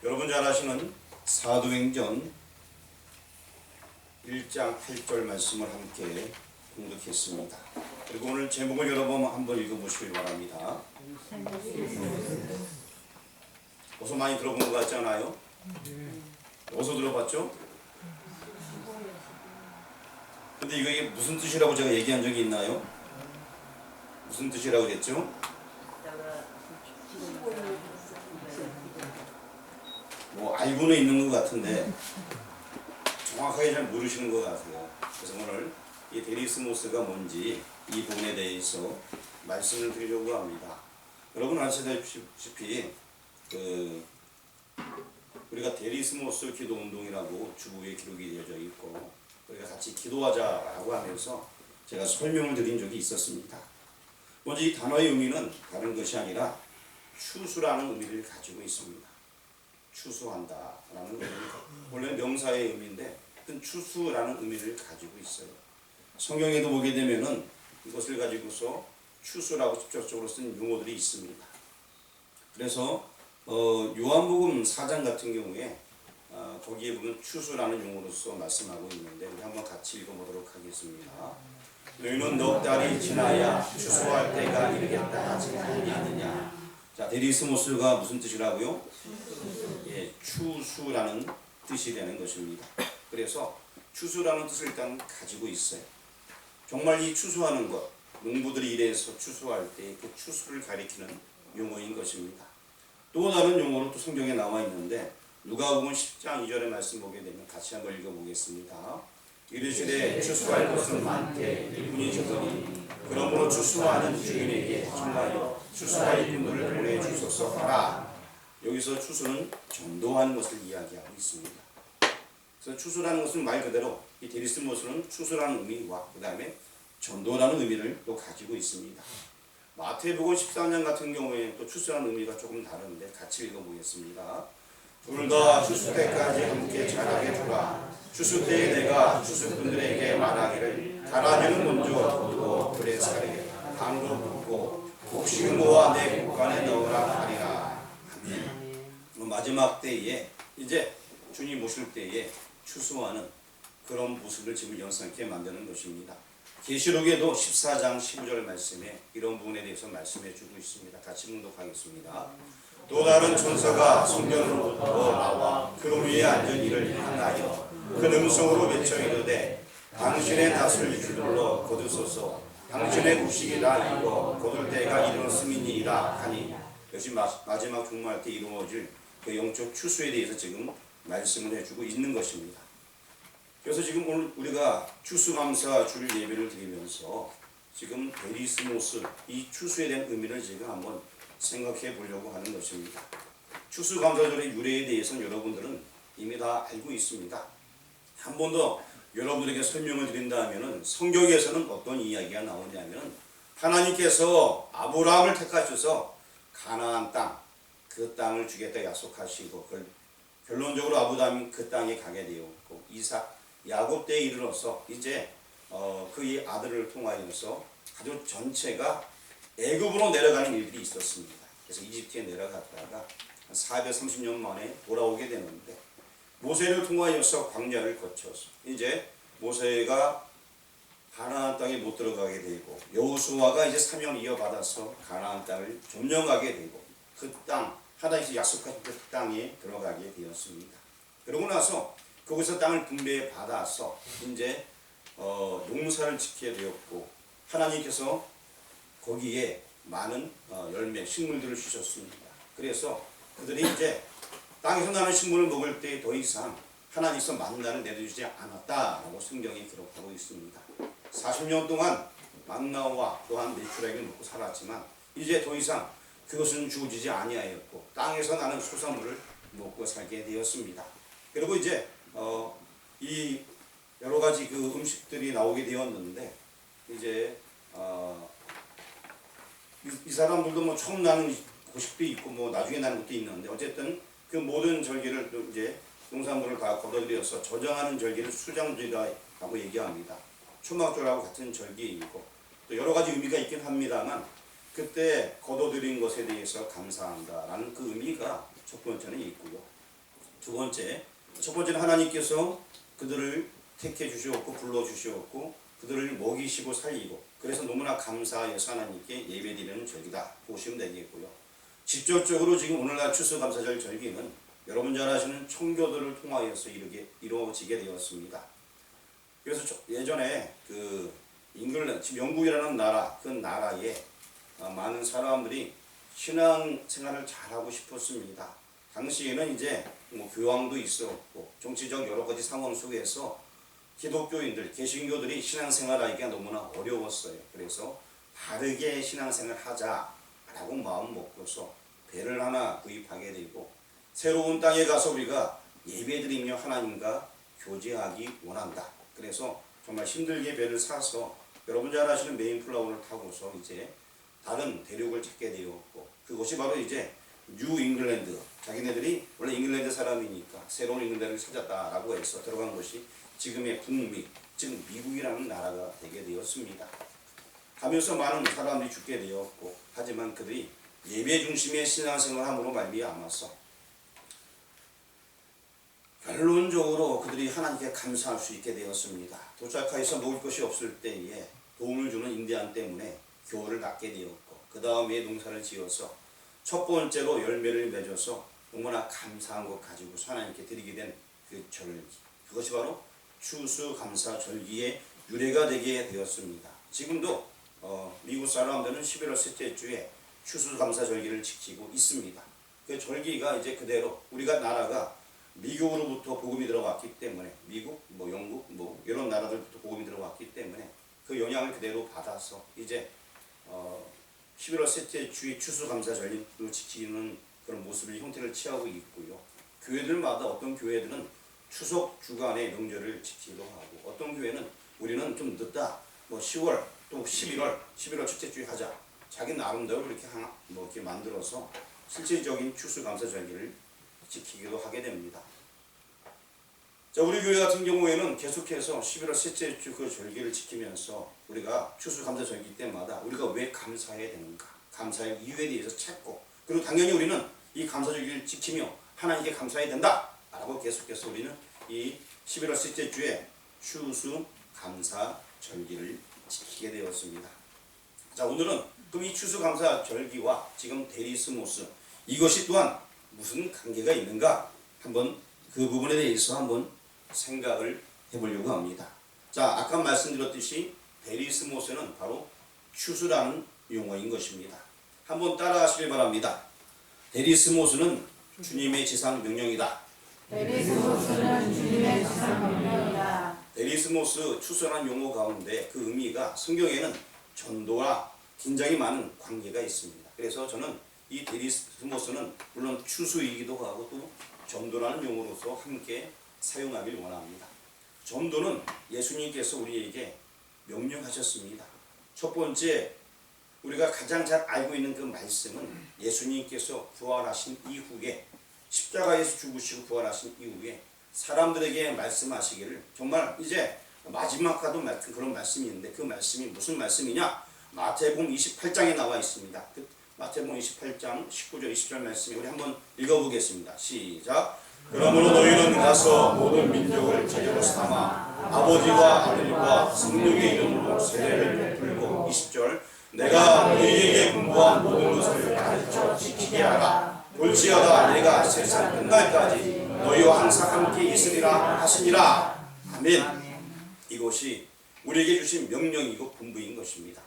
여러분 잘 아시는 사도행전 1장 8절 말씀을 함께 공독했습니다. 그리고 오늘 제목을 여러분 한번 읽어보시길 바랍니다. 어서 많이 들어본 것 같지 않아요? 어서 들어봤죠? 근데 이게 무슨 뜻이라고 제가 얘기한 적이 있나요? 무슨 뜻이라고 했죠? 뭐 알고는 있는 것 같은데 정확하게 잘 모르시는 것 같아요. 그래서 오늘 이 데리스모스가 뭔지 이 부분에 대해서 말씀을 드리려고 합니다. 여러분 아시다시피 우리가 데리스모스 기도 운동이라고 주부에 기록이 되어져 있고 우리가 같이 기도하자라고 하면서 제가 설명을 드린 적이 있었습니다. 먼저 이 단어의 의미는 다른 것이 아니라 추수라는 의미를 가지고 있습니다. 추수한다라는 의미입니다. 원래 명사의 의미인데 추수라는 의미를 가지고 있어요. 성경에도 보게 되면은 이것을 가지고서 추수라고 직접적으로 쓴 용어들이 있습니다. 그래서 요한복음 4장 같은 경우에 거기에 보면 추수라는 용어로서 말씀하고 있는데 우리 한번 같이 읽어보도록 하겠습니다. 너희는 넉 달이 지나야 추수할 때가 이르겠다 하지 아니하느냐. 자, 데리스모스가 무슨 뜻이라고요? 예, 추수라는 뜻이 되는 것입니다. 그래서 추수라는 뜻을 일단 가지고 있어요. 정말 이 추수하는 것, 농부들이 일해서 추수할 때 그 추수를 가리키는 용어인 것입니다. 또 다른 용어로 또 성경에 나와 있는데 누가복음 10장 2절의 말씀 보게 되면 같이 한번 읽어보겠습니다. 이르시되 추수할 것은 많되 일꾼이 적으니 그러므로 추수하는 주인에게 청하여 추수할 인물을 보내주소서 하라. 여기서 추수는 전도하는 것을 이야기하고 있습니다. 그래서 추수라는 것은 말 그대로 이 데리스모스는 추수라는 의미와 그 다음에 전도라는 의미를 또 가지고 있습니다. 마태복음 13장 같은 경우에 또 추수라는 의미가 조금 다른데 같이 읽어보겠습니다. 둘 다 추수 때까지 함께 자라게 두라. 추수 때에 내가 추수꾼들에게 말하기를 가라지는 먼저 거두고 불에 사르게 방으로 붓고 곡식 모아 내 곡간에 넣으라 하리라. 마지막 때에 이제 주님 오실 때에 추수하는 그런 모습을 지금 연상케 만드는 것입니다. 계시록에도 14장 15절 말씀에 이런 부분에 대해서 말씀해 주고 있습니다. 같이 봉독하겠습니다. 또 다른 천사가 성전으로부터 나와 그 위에 앉은 이를 향하여 그 음성으로 외쳐 이르되 당신의 낫을 줄로 거두소서. 당신의 곡식이라 이거 거둘 때가 이르렀음이니이다 하니 역시 마지막 종말 때 이루어질 그 영적 추수에 대해서 지금 말씀을 해주고 있는 것입니다. 그래서 지금 오늘 우리가 추수감사 주일 예배를 드리면서 지금 데리스모스 이 추수에 대한 의미를 지금 한번 생각해 보려고 하는 것입니다. 추수감사절의 유래에 대해서는 여러분들은 이미 다 알고 있습니다. 한 번 더 여러분들에게 설명을 드린다면 성경에서는 어떤 이야기가 나오냐면 하나님께서 아브라함을 택하셔서 가나안 땅, 그 땅을 주겠다 약속하시고 결론적으로 아브라함이 그 땅에 가게 되었고 이삭, 야곱 때에 이르러서 이제 그의 아들을 통하여서 가족 전체가 애굽으로 내려가는 일들이 있었습니다. 그래서 이집트에 내려갔다가 430년 만에 돌아오게 되는데 모세를 통하여서 광야를 거쳐서 이제 모세가 가나안 땅에 못 들어가게 되고 여호수아가 이제 사명을 이어받아서 가나안 땅을 점령하게 되고 그 땅 하나님께서 약속하신 그 땅에 들어가게 되었습니다. 그러고 나서 거기서 땅을 분배해 받아서 이제 농사를 짓게 되었고 하나님께서 거기에 많은 열매, 식물들을 주셨습니다. 그래서 그들이 이제 땅에서 나는 식물을 먹을 때 더 이상 하나님께서 만나를 내려주지 않았다라고 성경이 기록하고 있습니다. 40년 동안 만나와 또한 메추라기를 먹고 살았지만 이제 더 이상 그것은 주어지지 아니하였고 땅에서 나는 소산물을 먹고 살게 되었습니다. 그리고 이제 이 여러 가지 그 음식들이 나오게 되었는데 이제 이 사람들도 뭐 처음 나는 곡식도 있고 뭐 나중에 나는 것도 있는데 어쨌든 그 모든 절기를 또 이제 농산물을 다 걷어들여서 저장하는 절기를 수장절기라고 얘기합니다. 초막절하고 같은 절기이고 또 여러 가지 의미가 있긴 합니다만 그때 거둬들인 것에 대해서 감사한다라는 그 의미가 첫 번째는 있고요. 두 번째, 첫 번째는 하나님께서 그들을 택해 주시었고 불러 주시었고 그들을 먹이시고 살리고 그래서 너무나 감사해서 하나님께 예배드리는 절기다 보시면 되겠고요. 직접적으로 지금 오늘날 추수감사절 절기는 여러분 잘 아시는 청교도를 통하여서 이루어지게 되었습니다. 그래서 예전에 그 잉글랜드, 지금 영국이라는 나라, 그 나라에 많은 사람들이 신앙생활을 잘하고 싶었습니다. 당시에는 이제 뭐 교황도 있었고 정치적 여러 가지 상황 속에서 기독교인들, 개신교들이 신앙생활하기가 너무나 어려웠어요. 그래서 바르게 신앙생활 하자라고 마음 먹고서 배를 하나 구입하게 되고 새로운 땅에 가서 우리가 예배드리며 하나님과 교제하기 원한다. 그래서 정말 힘들게 배를 사서 여러분 잘 아시는 메인플라워를 타고서 이제 다른 대륙을 찾게 되었고 그것이 바로 이제 뉴 잉글랜드, 자기네들이 원래 잉글랜드 사람이니까 새로운 잉글랜드를 찾았다라고 해서 들어간 것이 지금의 북미, 지금 미국이라는 나라가 되게 되었습니다. 하면서 많은 사람들이 죽게 되었고 하지만 그들이 예배 중심의 신앙생활함으로 말미암아서 결론적으로 그들이 하나님께 감사할 수 있게 되었습니다. 도착하여서 먹을 것이 없을 때에 도움을 주는 인디안 때문에 교회를 갖게 되었고 그 다음에 농사를 지어서 첫 번째로 열매를 맺어서 너무나 감사한 것 가지고 하나님께 드리게 된 그 절기, 그것이 바로 추수감사절기의 유래가 되게 되었습니다. 지금도 미국 사람들은 11월 셋째 주에 추수감사절기를 지키고 있습니다. 그 절기가 이제 그대로 우리가 나라가 미국으로부터 복음이 들어왔기 때문에 미국, 영국, 이런 나라들부터 복음이 들어왔기 때문에 그 영향을 그대로 받아서 이제 11월 셋째 주의 추수감사절기를 지키는 그런 모습을 형태를 취하고 있고요. 교회들마다 어떤 교회들은 추석 주간의 명절을 지키기도 하고 어떤 교회는 우리는 좀 늦다 10월 또 11월 첫째 주에 하자 자기 나름대로 그렇게 이렇게 만들어서 실질적인 추수감사절기를 지키기도 하게 됩니다. 자, 우리 교회 같은 경우에는 계속해서 11월 셋째 주 그 절기를 지키면서 우리가 추수감사절기 때마다 우리가 왜 감사해야 되는가, 감사의 이유에 대해서 찾고 그리고 당연히 우리는 이 감사절기를 지키며 하나님께 감사해야 된다 라고 계속해서 우리는 이 11월 셋째 주에 추수감사절기를 지키게 되었습니다. 자, 오늘은 그럼 이 추수감사절기와 지금 데리스모스 이것이 또한 무슨 관계가 있는가 한번 그 부분에 대해서 한번 생각을 해보려고 합니다. 자, 아까 말씀드렸듯이 데리스모스는 바로 추수라는 용어인 것입니다. 한번 따라하시길 바랍니다. 데리스모스는 주님의 지상 명령이다. 데리스모스는 주님의 지상 명령이다. 데리스모스 추수라는 용어 가운데 그 의미가 성경에는 전도와 굉장히 많은 관계가 있습니다. 그래서 저는 이 데리스모스는 물론 추수이기도 하고 또 전도라는 용어로서 함께 사용하길 원합니다. 전도는 예수님께서 우리에게 명령하셨습니다. 첫 번째 우리가 가장 잘 알고 있는 그 말씀은 예수님께서 부활하신 이후에 십자가에서 죽으시고 부활하신 이후에 사람들에게 말씀하시기를 정말 이제 마지막과도 그런 말씀이 있는데 그 말씀이 무슨 말씀이냐? 마태복음 28장에 나와 있습니다. 그 마태복음 28장 19절 20절 말씀이 우리 한번 읽어보겠습니다. 시작. 그러므로 너희는 가서 모든 민족을 제자로 삼아 아버지와 아들과 성령의 이름으로 세례를 베풀고 20절 내가 너희에게 공부한 모든 것을 가르쳐 지키게 하라. 볼지어다 내가 세상 끝날까지 너희와 항상 함께 있으리라 하시니라. 아멘. 이것이 우리에게 주신 명령이고 분부인 것입니다.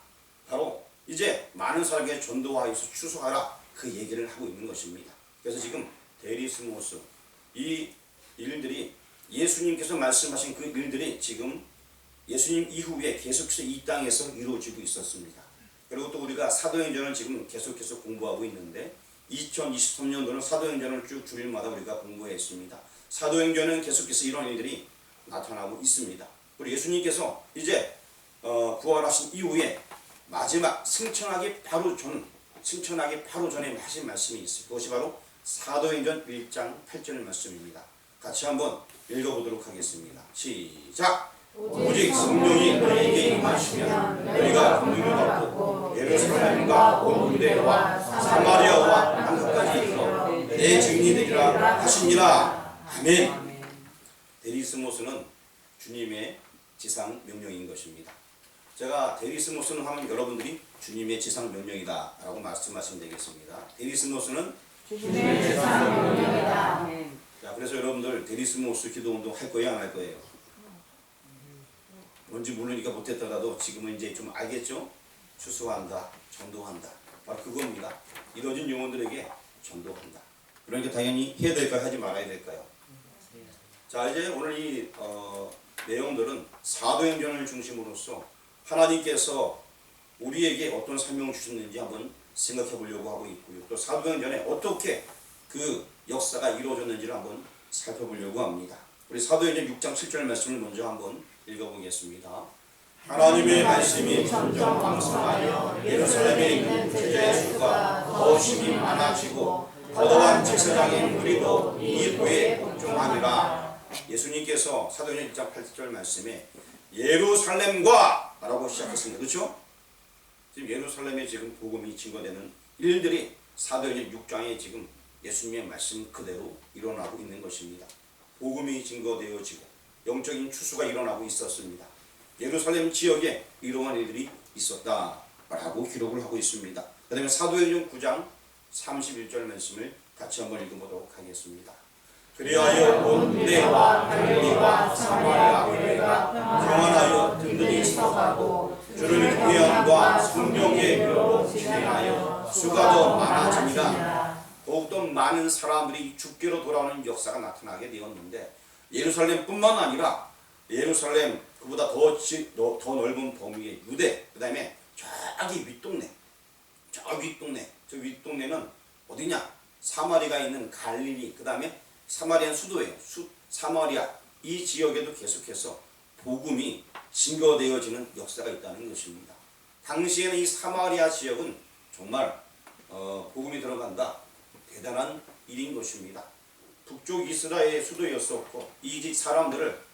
바로 이제 많은 사람에게 전도하여서 추수하라 그 얘기를 하고 있는 것입니다. 그래서 지금 데리스모스 이 일들이 예수님께서 말씀하신 그 일들이 지금 예수님 이후에 계속해서 이 땅에서 이루어지고 있었습니다. 그리고 또 우리가 사도행전을 지금 계속해서 공부하고 있는데 2023년도는 사도행전을 쭉 주일마다 우리가 공부했습니다. 사도행전은 계속해서 이런 일들이 나타나고 있습니다. 우리 예수님께서 이제 부활하신 이후에 마지막 승천하기 바로 전에 하신 말씀이 있어요. 그것이 바로 사도행전 1장 8절 말씀입니다. 같이 한번 읽어보도록 하겠습니다. 시작! 오직 성령이 너희에게 임하시면 너희가 권능을 받고 예루살렘과 온 유대와 사마리아와 땅끝까지 이르러 내 증인이 되리라 하시니라. 아멘. 데리스모스는 주님의 지상 명령인 것입니다. 제가 데리스모스는 하면 여러분들이 주님의 지상 명령이다 라고 말씀하시면 되겠습니다. 데리스모스는 주님의 지상 명령이다. 자, 그래서 여러분들 데리스모스 기도운동 할 거예요, 안 할 거예요? 뭔지 모르니까 못했더라도 지금은 이제 좀 알겠죠? 추수한다, 전도한다. 바로 그겁니다. 이뤄진 영혼들에게 전도한다. 그러니까 당연히 해야 될까요? 하지 말아야 될까요? 자, 이제 오늘 이 내용들은 사도행전을 중심으로써 하나님께서 우리에게 어떤 설명을 주셨는지 한번 생각해 보려고 하고 있고요. 또 사도행전에 어떻게 그 역사가 이루어졌는지를 한번 살펴보려고 합니다. 우리 사도행전 6장 7절 말씀을 먼저 한번 읽어보겠습니다. 하나님의 말씀이 점점 왕성하여 예루살렘에 있는 제자의 수가 더 심히 많아지고 더더한 제사장의 무리도 이 후에 복종하니라. 예수님께서 사도행전 1장 8절 말씀에 예루살렘과 라고 시작했습니다. 그렇죠? 지금 예루살렘에 지금 복음이 증거되는 일들이 사도행전 6장에 지금 예수님의 말씀 그대로 일어나고 있는 것입니다. 복음이 증거되어지고 영적인 추수가 일어나고 있었습니다. 예루살렘 지역에 이러한 일들이 있었다라고 기록을 하고 있습니다. 그 다음에 사도행전 9장 31절 말씀을 같이 한번 읽어보도록 하겠습니다. 그리하여 온 유대와 갈릴리와 사마리아 교회가 평안하여 든든히 서가고 주를 경외함과 성령의 위로로 진행하여 수가 더 많아지니라. 더욱더 많은 사람들이 주께로 돌아오는 역사가 나타나게 되었는데 예루살렘뿐만 아니라 예루살렘 그보다 더 넓은 범위의 유대, 그 다음에 저기 윗동네, 저 윗동네는 어디냐? 사마리아가 있는 갈릴리, 그 다음에 사마리아 수도예요. 사마리아 이 지역에도 계속해서 복음이 증거되어지는 역사가 있다는 것입니다. 당시에는 이 사마리아 지역은 정말 복음이 들어간다 대단한 일인 것입니다. 북쪽 이스라엘의 수도였었고 이 사람들을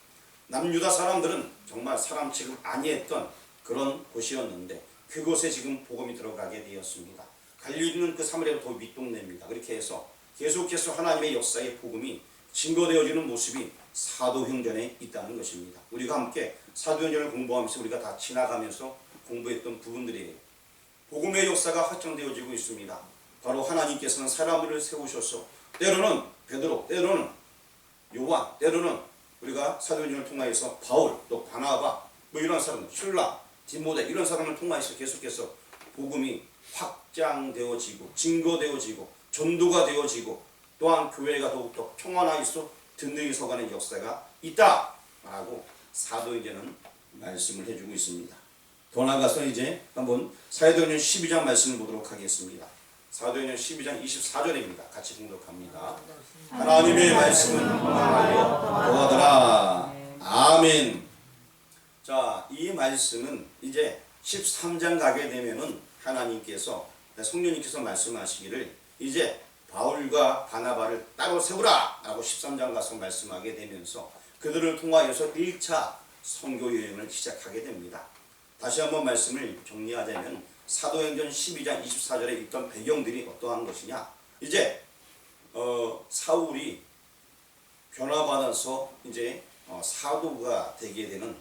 남유다 사람들은 정말 사람 취급 아니했던 그런 곳이었는데 그곳에 지금 복음이 들어가게 되었습니다. 갈릴리는 그 사마리아 더 윗동네입니다. 그렇게 해서 계속해서 하나님의 역사의 복음이 증거되어지는 모습이 사도행전에 있다는 것입니다. 우리가 함께 사도행전을 공부하면서 우리가 다 지나가면서 공부했던 부분들이에요. 복음의 역사가 확장되어지고 있습니다. 바로 하나님께서는 사람들을 세우셔서 때로는 베드로, 때로는 요한, 때로는 우리가 사도행전을 통하여서 바울, 또 바나바, 뭐 이런 사람, 실라, 디모데 이런 사람을 통하여서 계속해서 복음이 확장되어지고 증거되어지고 전도가 되어지고 또한 교회가 더욱더 평안하여서 든든히 서가는 역사가 있다라고 사도행전은 말씀을 해주고 있습니다. 더 나아가서 이제 한번 사도행전 12장 말씀을 보도록 하겠습니다. 사도행전 12장 24절입니다. 같이 공독합니다. 하나님의 말씀은 평안하여 더하더라. 아멘. 자, 이 말씀은 이제 13장 가게 되면은 하나님께서 성령님께서 말씀하시기를 이제 바울과 바나바를 따로 세우라 라고 13장 가서 말씀하게 되면서 그들을 통하여서 1차 선교 여행을 시작하게 됩니다. 다시 한번 말씀을 정리하자면 사도행전 12장 24절에 있던 배경들이 어떠한 것이냐, 이제 사울이 변화받아서 이제 사도가 되게 되는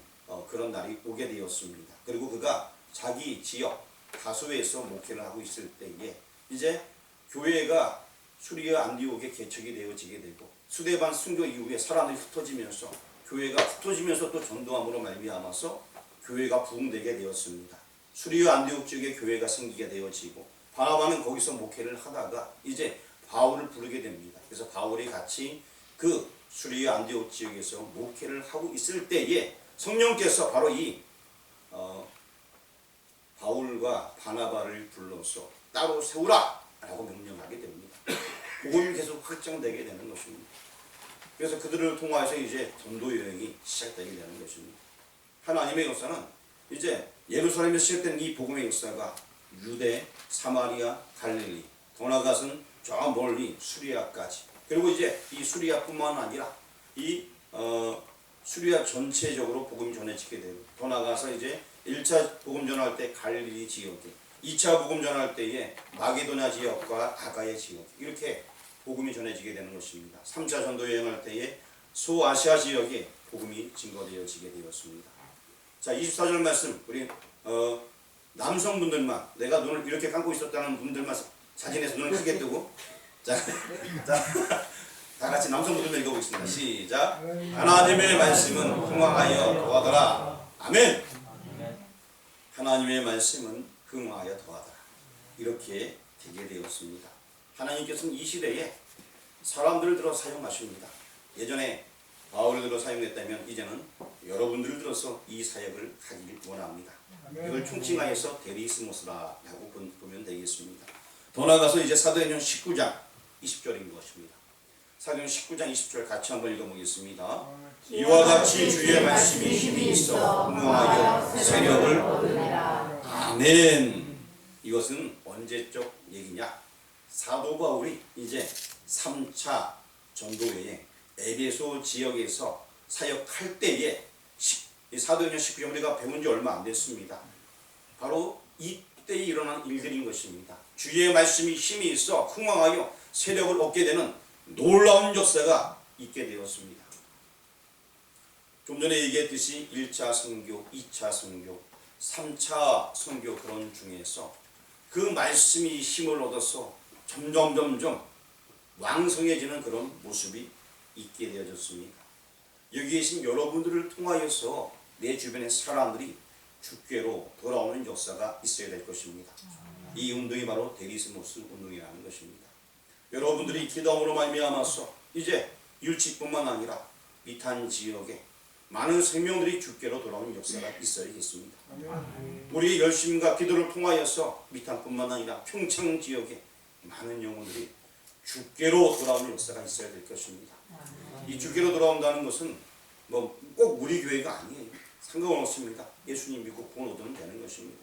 그런 날이 오게 되었습니다. 그리고 그가 자기 지역 다소에서 목회를 하고 있을 때에 이제 교회가 수리아 안디옥에 개척이 되어지게 되고 수데반 순교 이후에 사람들이 흩어지면서 교회가 흩어지면서 또 전도함으로 말미암아서 교회가 부흥되게 되었습니다. 수리아 안디옥 지역에 교회가 생기게 되어지고 바나바는 거기서 목회를 하다가 이제 바울을 부르게 됩니다. 그래서 바울이 같이 그 수리아 안디옥 지역에서 목회를 하고 있을 때에 성령께서 바로 이 바울과 바나바를 불러서 따로 세우라 라고 명령하게 됩니다. 복음이 계속 확장되게 되는 것입니다. 그래서 그들을 통하여서 이제 전도 여행이 시작되게 되는 것입니다. 하나님의 역사는 이제 예루살렘에서 시작된 이 복음의 역사가 유대, 사마리아, 갈릴리, 더 나아가서는 저 멀리 수리아까지, 그리고 이제 이 수리아뿐만 아니라 이 수리아 전체적으로 복음이 전해지게 되고, 더 나아가서 이제 1차 복음 전할 때 갈릴리 지역에, 2차 복음 전할 때에 마게도냐 지역과 아가야 지역, 이렇게 복음이 전해지게 되는 것입니다. 3차 전도 여행할 때에 소아시아 지역에 복음이 증거되어지게 되었습니다. 자, 24절 말씀 우리 남성분들만, 내가 눈을 이렇게 감고 있었다는 분들만 사진에서 눈을 크게 뜨고 자, 다 같이 남성분들만 읽어보겠습니다. 시작. 하나님의 말씀은 흥왕하여 더하더라. 아멘. 하나님의 말씀은 흥왕하여 더하더라. 이렇게 되게 되었습니다. 하나님께서는 이 시대에 사람들을 들어 사용하십니다. 예전에 바울을 들어 사용했다면 이제는 여러분들을 들어서 이 사역을 하길 원합니다. 이걸 총칭하여서 데리스모스라고 보면 되겠습니다. 더 나아가서 이제 사도행전 19장 20절인 것입니다. 사도행전 19장 20절 같이 한번 읽어보겠습니다. 이와 같이 주의 말씀이 힘이 있어 흥하여 세력을 얻으리라. 아멘. 이것은 언제적 얘기냐? 사도 바울이 이제 3차 전도여행 에베소 지역에서 사역할 때에 사도행전 19장 우리가 배운 지 얼마 안 됐습니다. 바로 이때에 일어난 일들인 것입니다. 주의 말씀이 힘이 있어 흥왕하여 세력을 얻게 되는 놀라운 역사가 있게 되었습니다. 좀 전에 얘기했듯이 1차 선교, 2차 선교, 3차 선교 그런 중에서 그 말씀이 힘을 얻어서 점점 왕성해지는 그런 모습이 있게 되어졌습니다. 여기 계신 여러분들을 통하여서 내 주변의 사람들이 주께로 돌아오는 역사가 있어야 될 것입니다. 이 운동이 바로 데리스모스 운동이라는 것입니다. 여러분들이 기도함으로 말미암아서 이제 율치뿐만 아니라 미탄 지역에 많은 생명들이 주께로 돌아오는 역사가 있어야겠습니다. 우리의 열심과 기도를 통하여서 미탄뿐만 아니라 평창 지역에 많은 영혼들이 주께로 돌아오는 역사가 있어야 될 것입니다. 이 주께로 돌아온다는 것은 뭐 꼭 우리 교회가 아니에요. 상관없습니다. 예수님 믿고 구원 얻으면 되는 것입니다.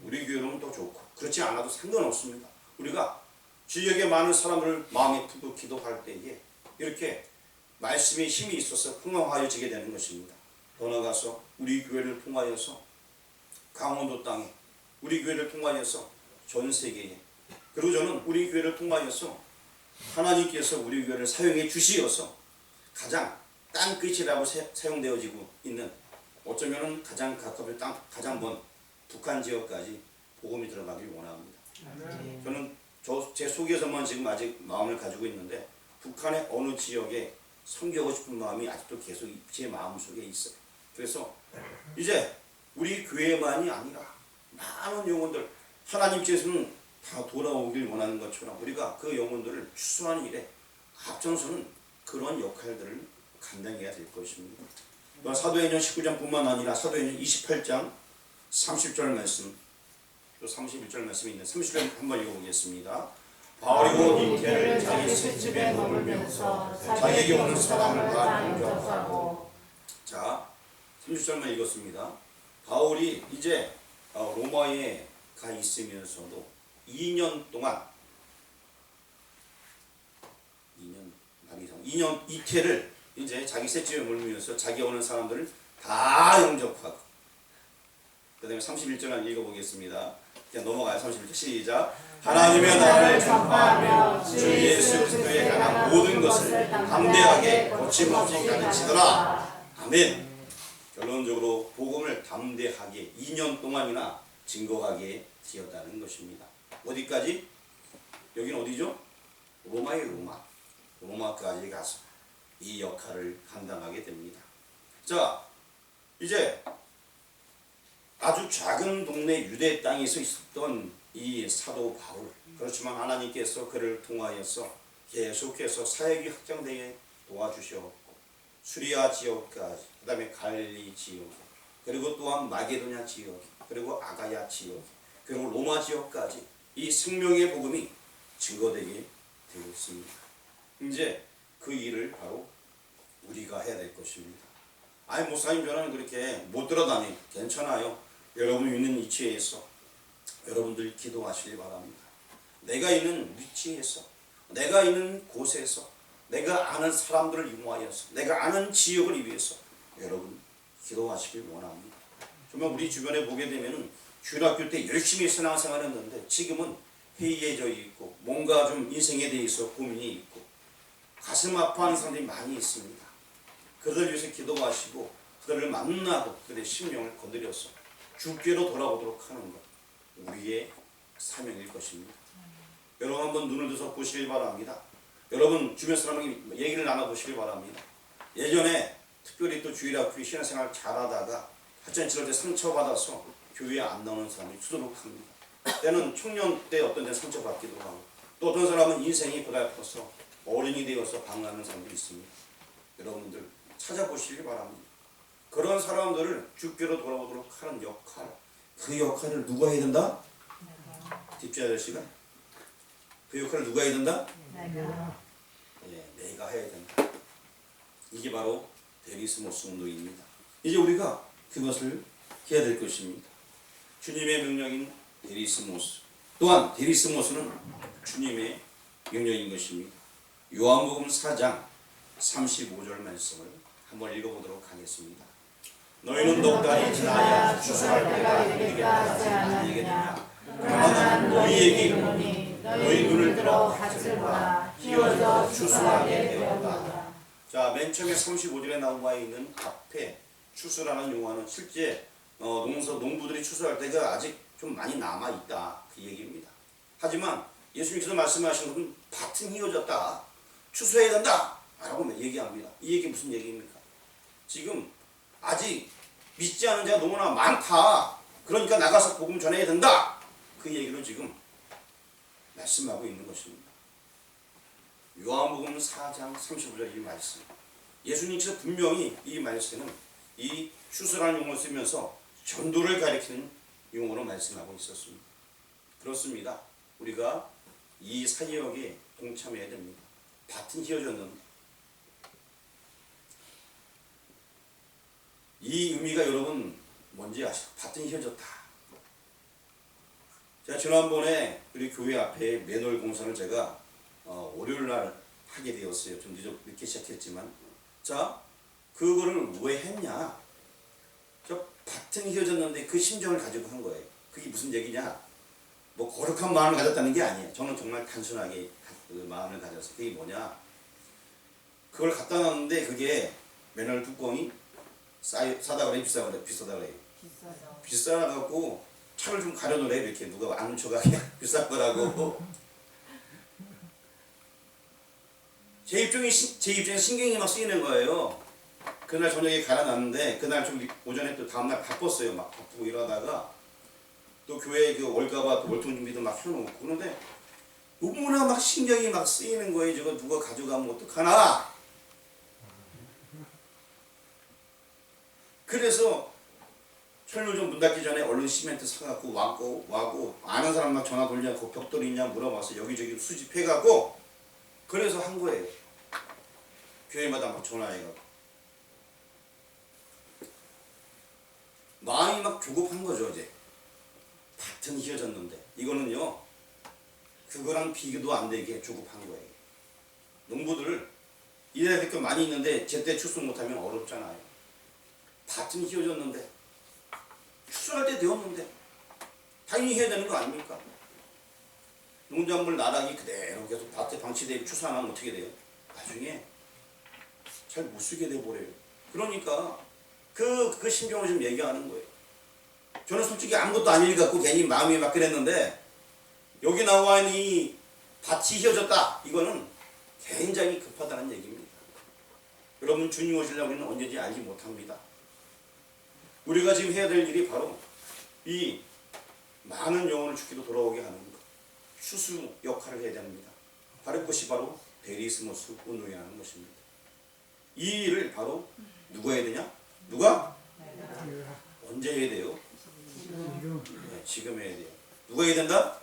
우리 교회로는 더 좋고 그렇지 않아도 상관없습니다. 우리가 지역에 많은 사람을 마음에 품고 기도할 때에 이렇게 말씀에 힘이 있어서 흥황하여지게 되는 것입니다. 더 나아가서 우리 교회를 통하여서 강원도 땅에, 우리 교회를 통하여서 전 세계에, 그리고 저는 우리 교회를 통하여서 하나님께서 우리 교회를 사용해 주시어서 가장 땅끝이라고 사용되어지고 있는, 어쩌면 가장 가까운 가장 먼 북한 지역까지 복음이 들어가길 원합니다. 저는 제 속에서만 지금 아직 마음을 가지고 있는데 북한의 어느 지역에 섬기고 싶은 마음이 아직도 계속 제 마음속에 있어요. 그래서 이제 우리 교회만이 아니라 많은 영혼들, 하나님께서는 다 돌아오길 원하는 것처럼 우리가 그 영혼들을 추수하는 일에 앞장서는 그런 역할들을 감당해야 될 것입니다. 또한 사도행전 19장뿐만 아니라 사도행전 28장 30절 말씀, 또 31절 말씀이 있는 30절 한번 읽어보겠습니다. 바울이 곧 이태를 자기 셋집에 머물면서 자기에게 오는 사람을 다 용접하고. 자, 30절만 읽었습니다. 바울이 이제 로마에 가 있으면서도 2년 동안 2년 이태를 이제 자기 셋집에 머물면서 자기 오는 사람들을 다 영접하고, 그 다음에 31절을 읽어보겠습니다. 그냥 넘어가요. 31절 시작. 하나님의 나라를 전파하며 주 예수 그리스도에 관한 모든 것을 담대하게 거침없이 가르치더라. 아멘. 결론적으로 복음을 담대하게 2년 동안이나 증거하게 되었다는 것입니다. 어디까지? 여기는 어디죠? 로마의 로마까지 가서 이 역할을 감당하게 됩니다. 자, 이제 아주 작은 동네 유대 땅에서 있었던 이 사도 바울, 그렇지만 하나님께서 그를 통하여서 계속해서 사역이 확장되게 도와주셨고, 수리아 지역까지, 그 다음에 갈릴리 지역, 그리고 또한 마게도냐 지역, 그리고 아가야 지역, 그리고 로마 지역까지 이 생명의 복음이 증거되게 되었습니다. 이제 그 일을 바로 우리가 해야 될 것입니다. 아니 목사님 저는 그렇게 못 들어다니. 괜찮아요. 여러분 있는 위치에서 여러분들 기도하시기 바랍니다. 내가 있는 위치에서, 내가 있는 곳에서, 내가 아는 사람들을 이용하여서, 내가 아는 지역을 위해서 여러분 기도하시길 원합니다. 정말 우리 주변에 보게 되면은 주일학교 때 열심히 신앙생활 했는데 지금은 해이해져 있고 뭔가 좀 인생에 대해서 고민이 있고 가슴 아파하는 사람들이 많이 있습니다. 그들을 위해서 기도하시고 그들을 만나고 그들의 심령을 건드려서 주께로 돌아오도록 하는 것 우리의 사명일 것입니다. 여러분 한번 눈을 들어서 보시길 바랍니다. 여러분 주변 사람에게 얘기를 나눠보시길 바랍니다. 예전에 특별히 또 주일학교 신앙생활 잘하다가 학창시절 때 상처받아서 교회에 안 나오는 사람이 수두룩합니다. 때는 청년 때 어떤 데 상처받기도 하고 또 어떤 사람은 인생이 고달퍼서 어른이 되어서 방황하는 사람들이 있습니다. 여러분들 찾아보시길 바랍니다. 그런 사람들을 주께로 돌아오도록 하는 역할, 그 역할을 누가 해야 된다? 뒷지 아저씨가? 그 역할을 누가 해야 된다? 내가 해야 된다. 이게 바로 데리스모스 운동입니다. 이제 우리가 그것을 해야 될 것입니다. 주님의 명령인 데리스모스, 또한 데리스모스는 주님의 명령인 것입니다. 요한복음 4장 35절 말씀을 한번 읽어보도록 하겠습니다. 너희는 독단이 지나야 추수할 때가 이르리라 하지 아니하겠느냐. 그러나 너희에게 이르노니 너희 눈을 들어 밭을 보라. 휘어져 추수하게 되었다. 자, 맨 처음에 35절에 나와 있는 앞에 추수라는 용어는 실제 농부들이 추수할 때가 아직 좀 많이 남아 있다 그 얘기입니다. 하지만 예수님께서 말씀하신 것은 밭은 휘어졌다, 추수해야 된다 라고 얘기합니다. 이 얘기 무슨 얘기입니까? 지금 아직 믿지 않은 자가 너무나 많다, 그러니까 나가서 복음 전해야 된다, 그 얘기로 지금 말씀하고 있는 것입니다. 요한복음 4장 35절 이 말씀, 예수님께서 분명히 이 말씀은 이 추수라는 용어를 쓰면서 전도를 가리키는 용어로 말씀하고 있었습니다. 그렇습니다. 우리가 이 사역에 동참해야 됩니다. 밭은 휘어졌는데 이 의미가 여러분 뭔지 아시죠? 밭은 휘어졌다. 제가 지난번에 우리 교회 앞에 맨홀 공사를 제가 월요일 날 하게 되었어요. 좀 늦게 시작했지만, 자, 그거를 왜 했냐? 저 밭은 휘어졌는데 그 심정을 가지고 한 거예요. 그게 무슨 얘기냐? 뭐 거룩한 마음을 가졌다는 게 아니에요. 저는 정말 단순하게 그 마음을 가졌어요. 그게 뭐냐? 그걸 갖다 놨는데 그게 맨홀 뚜껑이 싸다 그래, 비싸다 그래? 비싸갖고 차를 좀 가려놓으래. 이렇게 누가 안 훔쳐가게 비싼 거라고. 제 입장에 신경이 막 쓰이는 거예요. 그날 저녁에 갈아놨는데 그날 좀 오전에 또 다음날 바빴어요. 막 바쁘고 이러다가 또 교회 그 월가봐 또 월통 준비도 막 해놓고 그런데 너무나 막 신경이 막 쓰이는 거예요. 저거 누가 가져가면 어떡하나. 그래서 철물점 문 닫기 전에 얼른 시멘트 사갖고 와고 아는 사람 막 전화 돌려고 벽돌이 있냐 물어봐서 여기저기 수집해갖고 그래서 한 거예요. 교회마다 막 전화해갖고 마음이 막 조급한 거죠. 이제 밭은 휘어졌는데 이거는요 그거랑 비교도 안 되게 조급한 거예요. 농부들을 일해야 될 게 많이 있는데 제때 추수 못하면 어렵잖아요. 밭은 휘어졌는데 추수할 때 되었는데 당연히 해야 되는 거 아닙니까? 농작물 나락이 그대로 계속 밭에 방치되고 추수 안 하면 어떻게 돼요? 나중에 잘 못 쓰게 돼버려요. 그러니까 그 심정을 좀 얘기하는 거예요. 저는 솔직히 아무것도 안 읽었고 괜히 마음이 막 그랬는데 여기 나와 있는 이 밭이 휘어졌다, 이거는 굉장히 급하다는 얘기입니다. 여러분 주님 오시려고 하면 언제든지 알지 못합니다. 우리가 지금 해야 될 일이 바로 이 많은 영혼을 주기로 돌아오게 하는 것, 추수 역할을 해야 됩니다. 바로 그것이 바로 데리스모스 운동이라는 것입니다. 이 일을 바로 누가 해야 되냐? 누가? 언제 해야 돼요? 네, 지금 해야 돼요. 누가 해야 된다?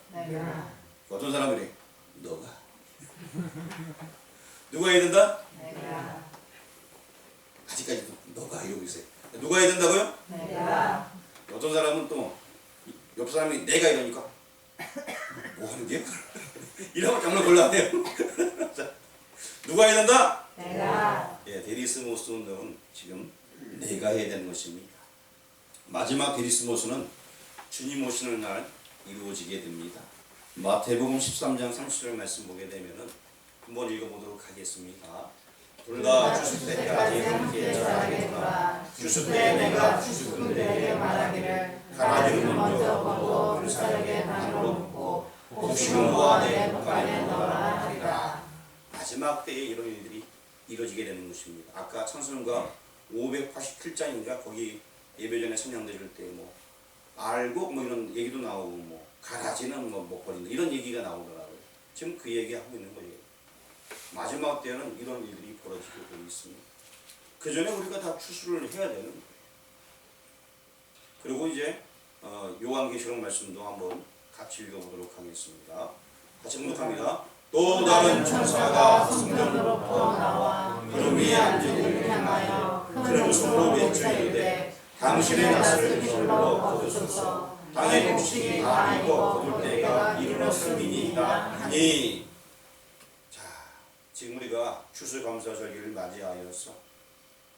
어떤 사람들이 너가. 누가 해야 된다? 아직까지도 너가 이러고 있어요. 누가 해야 된다고요? 내가. 어떤 사람은 또 옆 사람이 내가 이러니까 뭐 하는 게요? 이러면 정말 곤란해요. 누가 해야 된다? 내가. 예, 데리스모스 운동은 지금 내가 해야 되는 것입니다. 마지막 데리스모스는 주님 오시는 날 이루어지게 됩니다. 마태복음 13장 30절 말씀 보게 되면은 한번 읽어보도록 하겠습니다. 둘다 추수 때까지 함께 자라겠노라. 추수 때 내가 추수꾼들에게 말하기를 가라지를 먼저 보고 불사르게 나무로 붓고 곡식을 모아 내 곡간에 넣으라 하리라. 마지막 때에 이런 일들이 이루어지게 되는 것입니다. 아까 찬송가 587장인가 거기 예배전에 찬양 드릴 때 뭐 알고 뭐 이런 얘기도 나오고 뭐 가라지는 뭐 못 버린다 이런 얘기가 나오더라고요. 지금 그 얘기하고 있는 거예요. 마지막 때는 이런 일들이 벌어지고 되어 있습니다. 그 전에 우리가 다 추수를 해야 되는 거예요. 그리고 이제 요한계시록 말씀도 한번 같이 읽어보도록 하겠습니다. 같이 공독합니다. 또 다른 천사가 성전으로부터 나와 구름 위에 앉은 이를 향하여 큰 소리로 외치되 당신의 낯을 힘으로 거두소서. 땅의 곡식이 다 익어 거둘 때가 이르렀음이니이다 하니. 자, 지금 우리가 추수감사절기를 맞이하여서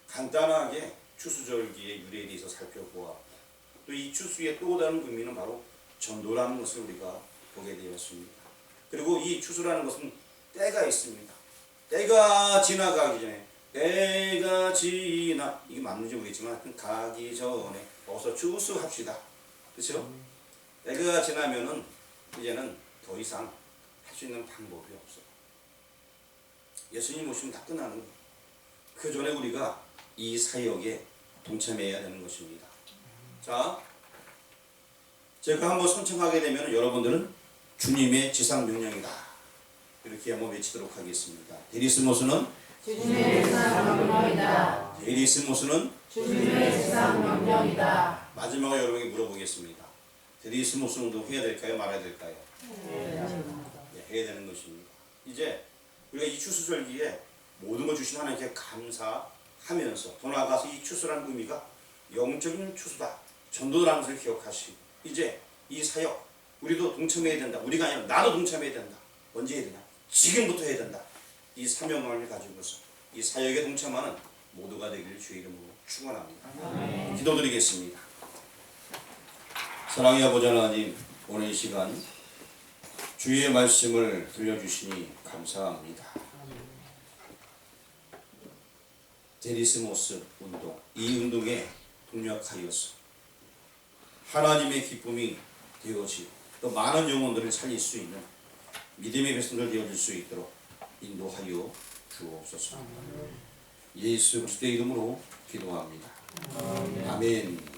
간단하게 추수절기의 유래에 대해서 살펴보았고 또 이 추수의 또 다른 의미는 바로 전도라는 것을 우리가 보게 되었습니다. 그리고 이 추수라는 것은 때가 있습니다. 때가 지나가기 전에 때가 지나 이게 맞는지 모르겠지만 가기 전에 어서 추수합시다. 그렇죠? 때가 지나면은 이제는 더 이상 할 수 있는 방법이 없어요. 예수님 오시면 다 끝나는 거예요. 그 전에 우리가 이 사역에 동참해야 되는 것입니다. 자, 제가 한번 선창하게 되면 여러분들은 주님의 지상 명령이다 이렇게 한번 외치도록 하겠습니다. 데리스모스는 주님의 지상 명령이다. 데리스모스는 주님의 지상 명령이다. 마지막으로 여러분에게 물어보겠습니다. 데리스모스 운동 해야 될까요? 말아야 될까요? 네, 해야 되는 것입니다. 이제 우리가 이 추수절기에 모든 걸 주신 하나님께 감사하면서 더 나아가서 이 추수라는 의미가 영적인 추수다. 전도라는 것을 기억하시고 이제 이 사역 우리도 동참해야 된다. 우리가 아니라 나도 동참해야 된다. 언제 해야 되냐? 지금부터 해야 된다. 이 사명감을 가지고서 이 사역에 동참하는 모두가 되기를 주의 이름으로 축원합니다. 기도드리겠습니다. 사랑의 아버지 하나님, 오늘 이 시간 주의 말씀을 들려주시니 감사합니다. 데리스모스 운동, 이 운동에 동력하여서 하나님의 기쁨이 되어지고 또 많은 영혼들을 살릴 수 있는 믿음의 백성들 되어질 수 있도록 인도하여 주옵소서. 예수 그리스도의 이름으로 기도합니다. 아멘.